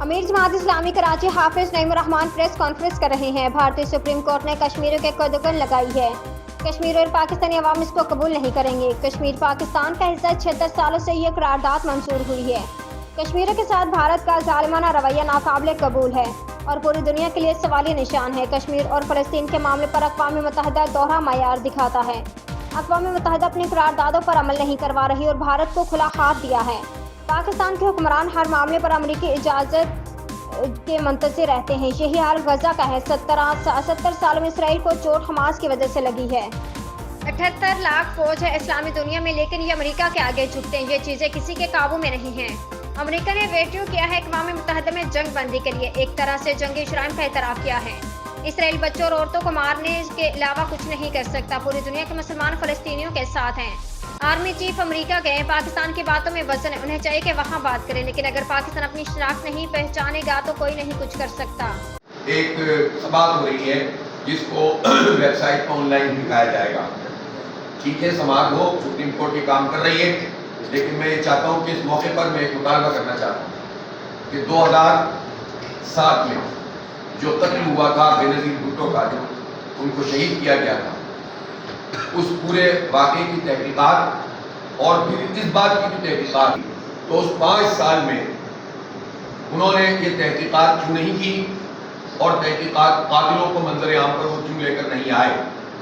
امیر جماعت اسلامی کراچی حافظ نعیم الرحمان press conference کر رہے ہیں۔ بھارتی سپریم کورٹ نے کشمیر کے قدغن لگائی ہے۔ کشمیر اور پاکستانی عوام اس کو قبول نہیں کریں گے۔ کشمیر پاکستان کا حصہ 76 سالوں سے یہ قرارداد منظور ہوئی ہے۔ کشمیریوں کے ساتھ بھارت کا ظالمانہ رویہ ناقابل قبول ہے اور پوری دنیا کے لیے سوالیہ نشان ہے۔ کشمیر اور فلسطین کے معاملے پر اقوام متحدہ دوہرا معیار دکھاتا ہے۔ اقوام متحدہ اپنی قراردادوں پر عمل نہیں کروا رہی اور بھارت کو کھلا ہاتھ دیا ہے۔ پاکستان کے حکمران ہر معاملے پر امریکی اجازت کے منتظر رہتے ہیں۔ یہی حال غزہ کا ہے۔ 70 سالوں میں اسرائیل کو چوٹ حماس کی وجہ سے لگی ہے۔ 78 لاکھ فوج ہے اسلامی دنیا میں، لیکن یہ امریکہ کے آگے جھکتے ہیں۔ یہ چیزیں کسی کے قابو میں نہیں ہیں۔ امریکہ نے ویٹو کیا ہے اقوام متحدہ میں جنگ بندی کے لیے، ایک طرح سے جنگی جرائم کا اعتراف کیا ہے۔ اسرائیل بچوں اور عورتوں کو مارنے کے علاوہ کچھ نہیں کر سکتا۔ پوری دنیا کے مسلمان فلسطینیوں کے ساتھ ہیں۔ آرمی چیف امریکہ گئے، پاکستان کی باتوں میں وزن ہے، انہیں چاہیے کہ وہاں بات کریں، لیکن اگر پاکستان اپنی شناخت نہیں پہچانے گا تو کوئی نہیں کچھ کر سکتا۔ ایک بات ہو رہی ہے جس کو ویب سائٹ پر آن لائن دکھایا جائے گا۔ ٹھیک ہے، سماعت ہو، سپریم کورٹ یہ کام کر رہی ہے، لیکن میں یہ چاہتا ہوں کہ اس موقع پر میں ایک مطالبہ کرنا چاہتا ہوں کہ 2007 میں جو قتل ہوا تھا بے نظیر بھٹو کا، جو ان کو شہید کیا گیا تھا، اس پورے واقعے کی تحقیقات اور پھر اس بات کی بھی تحقیقات، تو اس 5 سال میں انہوں نے یہ تحقیقات کیوں نہیں کی اور تحقیقات قاتلوں کو منظر عام پر وہ کیوں لے کر نہیں آئے،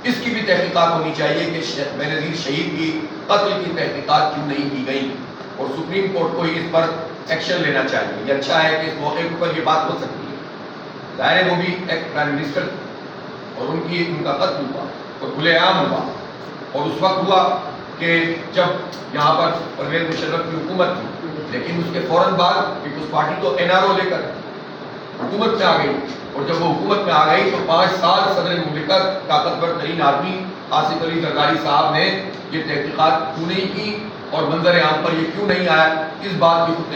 اس کی بھی تحقیقات ہونی چاہیے کہ بے نظیر شہید کی قتل کی تحقیقات کیوں نہیں کی گئی، اور سپریم کورٹ کو اس پر ایکشن لینا چاہیے۔ یہ اچھا ہے کہ اس موقع پر یہ بات ہو سکتی ہے۔ ظاہر ہے وہ بھی ایک پرائم منسٹر اور ان کا قتل ہوا اور کھلے عام ہوا، اور اس وقت ہوا کہ جب یہاں پر پرویز مشرف کی حکومت تھی، لیکن اس کے فوراً بعد پیپلز پارٹی تو NRO لے کر حکومت میں آ گئی، اور جب وہ حکومت میں آ گئی تو 5 سال صدر مملکت طاقتور ترین آدمی آصف علی زرداری صاحب نے یہ تحقیقات کیوں نہیں کی اور منظر عام پر یہ کیوں نہیں آیا، اس بات کی